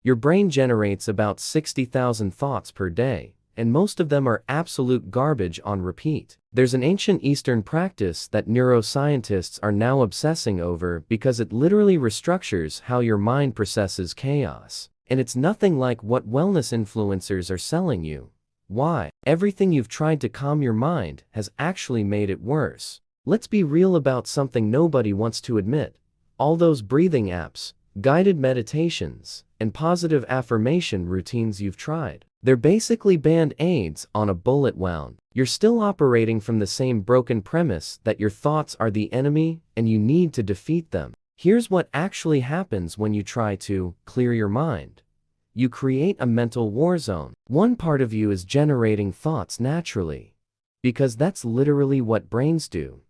Your brain generates about 60,000 thoughts per day, and most of them are absolute garbage on repeat. There's an ancient Eastern practice that neuroscientists are now obsessing over because it literally restructures how your mind processes chaos. And it's nothing like what wellness influencers are selling you. Why? Everything you've tried to calm your mind has actually made it worse. Let's be real about something nobody wants to admit. All those breathing apps, guided meditations, and positive affirmation routines you've tried. They're basically band-aids on a bullet wound. You're still operating from the same broken premise that your thoughts are the enemy and you need to defeat them. Here's what actually happens when you try to clear your mind. You create a mental war zone. One part of you is generating thoughts naturally, because that's literally what brains do.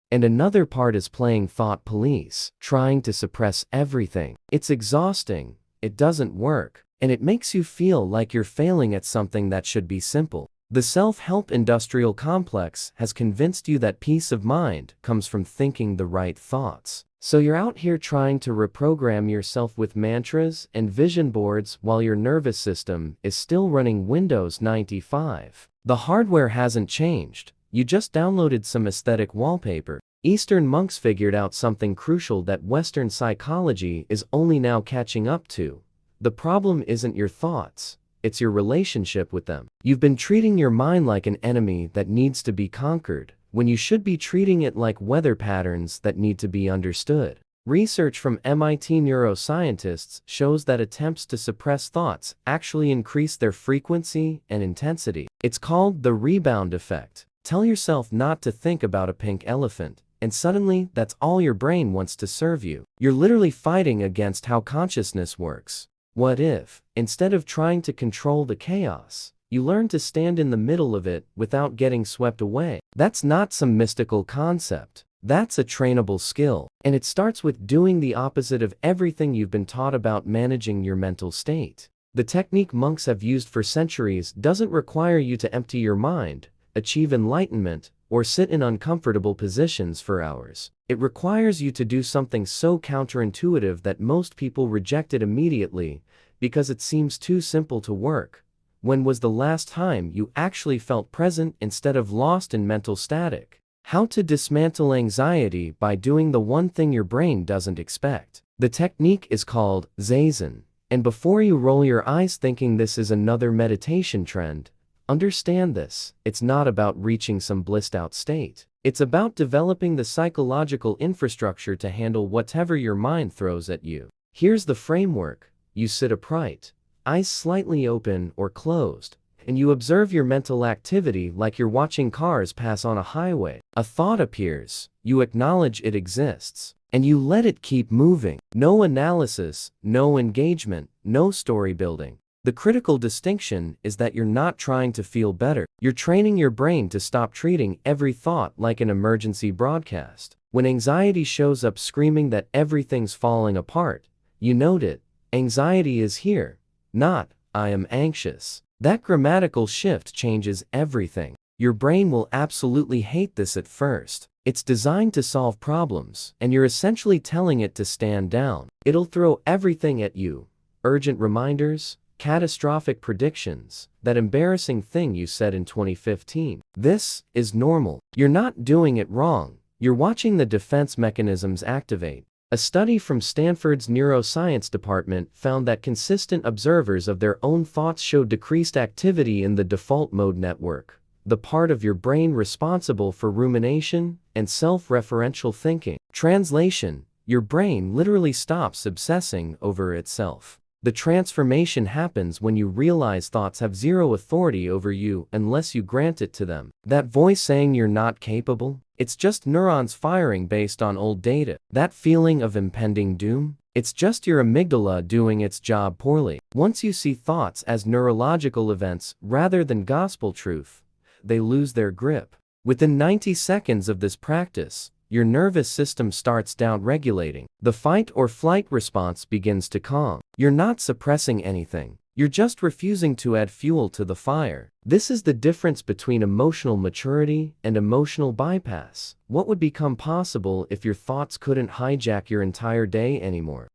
And another part is playing thought police, trying to suppress everything. It's exhausting, it doesn't work, and it makes you feel like you're failing at something that should be simple. The self-help industrial complex has convinced you that peace of mind comes from thinking the right thoughts. So you're out here trying to reprogram yourself with mantras and vision boards while your nervous system is still running Windows 95. The hardware hasn't changed, you just downloaded some aesthetic wallpaper. Eastern monks figured out something crucial that Western psychology is only now catching up to. The problem isn't your thoughts, it's your relationship with them. You've been treating your mind like an enemy that needs to be conquered, when you should be treating it like weather patterns that need to be understood. Research from MIT neuroscientists shows that attempts to suppress thoughts actually increase their frequency and intensity. It's called the rebound effect. Tell yourself not to think about a pink elephant, and suddenly that's all your brain wants to serve you. You're literally fighting against how consciousness works. What if, instead of trying to control the chaos, you learn to stand in the middle of it without getting swept away? That's not some mystical concept. That's a trainable skill. And it starts with doing the opposite of everything you've been taught about managing your mental state. The technique monks have used for centuries doesn't require you to empty your mind, achieve enlightenment, or sit in uncomfortable positions for hours. It requires you to do something so counterintuitive that most people reject it immediately because it seems too simple to work. When was the last time you actually felt present instead of lost in mental static? How to dismantle anxiety by doing the one thing your brain doesn't expect. The technique is called Zazen. And before you roll your eyes thinking this is another meditation trend, understand this: it's not about reaching some blissed out state. It's about developing the psychological infrastructure to handle whatever your mind throws at you. Here's the framework. You sit upright, eyes slightly open or closed, and you observe your mental activity like you're watching cars pass on a highway. A thought appears, you acknowledge it exists, and you let it keep moving. No analysis, no engagement, no story building. The critical distinction is that you're not trying to feel better. You're training your brain to stop treating every thought like an emergency broadcast. When anxiety shows up screaming that everything's falling apart, you note it. Anxiety is here, not I am anxious. That grammatical shift changes everything. Your brain will absolutely hate this at first. It's designed to solve problems, and you're essentially telling it to stand down. It'll throw everything at you: urgent reminders, catastrophic predictions, that embarrassing thing you said in 2015. This is normal. You're not doing it wrong. You're watching the defense mechanisms activate. A study from Stanford's Neuroscience department found that consistent observers of their own thoughts showed decreased activity in the default mode network, the part of your brain responsible for rumination and self-referential thinking. Translation: your brain literally stops obsessing over itself. The transformation happens when you realize thoughts have zero authority over you unless you grant it to them. That voice saying you're not capable? It's just neurons firing based on old data. That feeling of impending doom? It's just your amygdala doing its job poorly. Once you see thoughts as neurological events rather than gospel truth, they lose their grip. Within 90 seconds of this practice, your nervous system starts down-regulating. The fight or flight response begins to calm. You're not suppressing anything. You're just refusing to add fuel to the fire. This is the difference between emotional maturity and emotional bypass. What would become possible if your thoughts couldn't hijack your entire day anymore?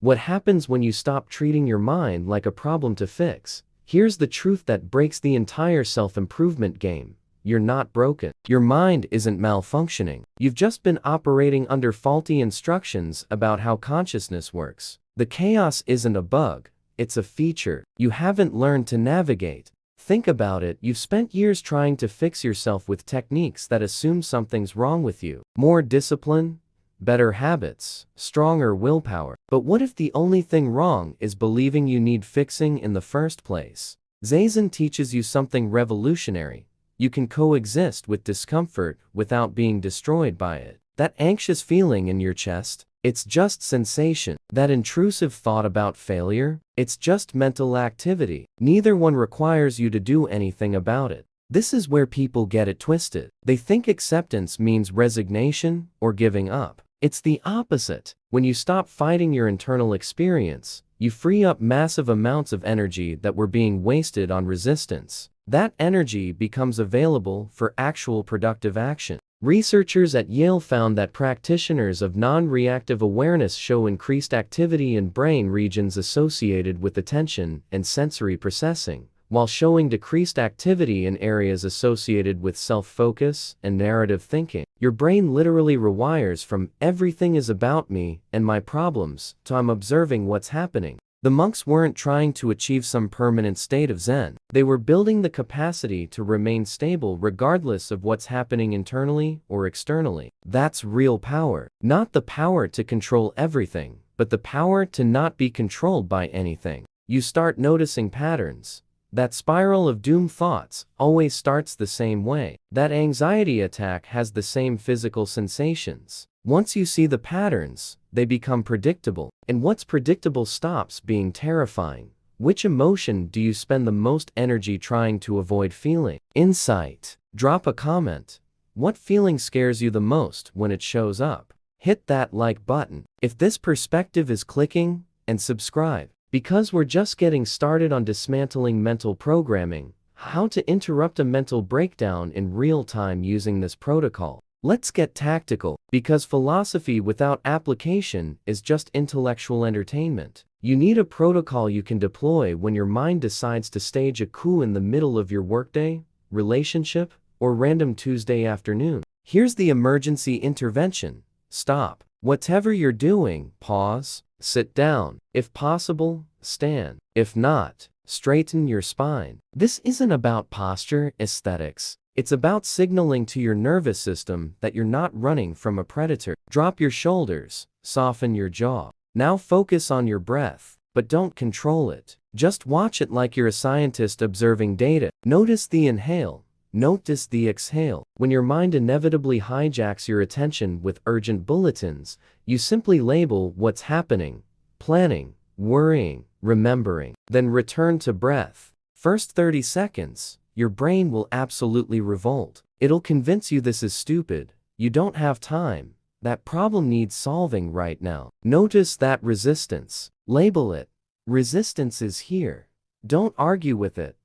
What happens when you stop treating your mind like a problem to fix? Here's the truth that breaks the entire self-improvement game. You're not broken. Your mind isn't malfunctioning. You've just been operating under faulty instructions about how consciousness works. The chaos isn't a bug, it's a feature you haven't learned to navigate. Think about it, you've spent years trying to fix yourself with techniques that assume something's wrong with you. More discipline, better habits, stronger willpower. But what if the only thing wrong is believing you need fixing in the first place? Zazen teaches you something revolutionary. You can coexist with discomfort without being destroyed by it. That anxious feeling in your chest, it's just sensation. That intrusive thought about failure, it's just mental activity. Neither one requires you to do anything about it. This is where people get it twisted. They think acceptance means resignation or giving up. It's the opposite. When you stop fighting your internal experience, you free up massive amounts of energy that were being wasted on resistance. That energy becomes available for actual productive action. Researchers at Yale found that practitioners of non-reactive awareness show increased activity in brain regions associated with attention and sensory processing, while showing decreased activity in areas associated with self-focus and narrative thinking. Your brain literally rewires from "everything is about me and my problems" to "I'm observing what's happening." The monks weren't trying to achieve some permanent state of Zen. They were building the capacity to remain stable regardless of what's happening internally or externally. That's real power. Not the power to control everything, but the power to not be controlled by anything. You start noticing patterns. That spiral of doom thoughts always starts the same way. That anxiety attack has the same physical sensations. Once you see the patterns, they become predictable. And what's predictable stops being terrifying. Which emotion do you spend the most energy trying to avoid feeling? Insight. Drop a comment. What feeling scares you the most when it shows up? Hit that like button if this perspective is clicking, and subscribe. Because we're just getting started on dismantling mental programming, how to interrupt a mental breakdown in real time using this protocol. Let's get tactical, because philosophy without application is just intellectual entertainment. You need a protocol you can deploy when your mind decides to stage a coup in the middle of your workday, relationship, or random Tuesday afternoon. Here's the emergency intervention. Stop. Whatever you're doing, pause, sit down. If possible, stand. If not, straighten your spine. This isn't about posture aesthetics. It's about signaling to your nervous system that you're not running from a predator. Drop your shoulders, soften your jaw. Now focus on your breath, but don't control it. Just watch it like you're a scientist observing data. Notice the inhale, notice the exhale. When your mind inevitably hijacks your attention with urgent bulletins, you simply label what's happening, planning, worrying, remembering. Then return to breath. First 30 seconds. Your brain will absolutely revolt. It'll convince you this is stupid, you don't have time, that problem needs solving right now. Notice that resistance. Label it. Resistance is here. Don't argue with it.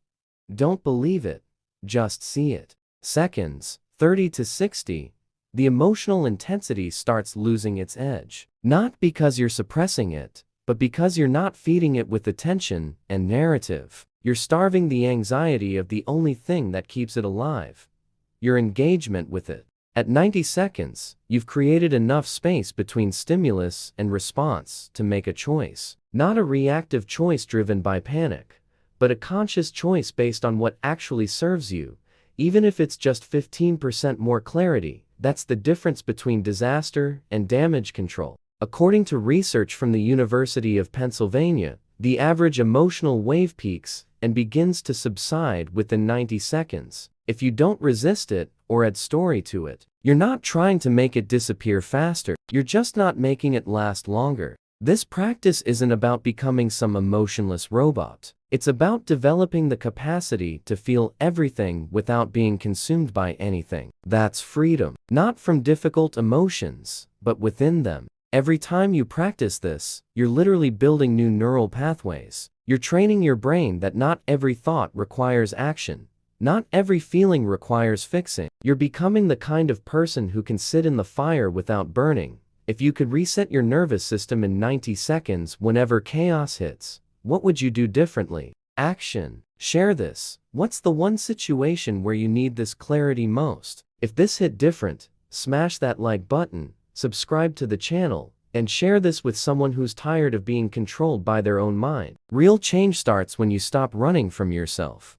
Don't believe it. Just see it. Seconds, 30 to 60, the emotional intensity starts losing its edge. Not because you're suppressing it, but because you're not feeding it with attention and narrative. You're starving the anxiety of the only thing that keeps it alive, your engagement with it. At 90 seconds, you've created enough space between stimulus and response to make a choice. Not a reactive choice driven by panic, but a conscious choice based on what actually serves you, even if it's just 15% more clarity. That's the difference between disaster and damage control. According to research from the University of Pennsylvania, the average emotional wave peaks and begins to subside within 90 seconds. If you don't resist it or add story to it, you're not trying to make it disappear faster, you're just not making it last longer. This practice isn't about becoming some emotionless robot. It's about developing the capacity to feel everything without being consumed by anything. That's freedom, not from difficult emotions, but within them. Every time you practice this, you're literally building new neural pathways. You're training your brain that not every thought requires action. Not every feeling requires fixing. You're becoming the kind of person who can sit in the fire without burning, If you could reset your nervous system in 90 seconds whenever chaos hits, what would you do differently? Action. Share this. What's the one situation where you need this clarity most? If this hit different, smash that like button, subscribe to the channel, and share this with someone who's tired of being controlled by their own mind. Real change starts when you stop running from yourself.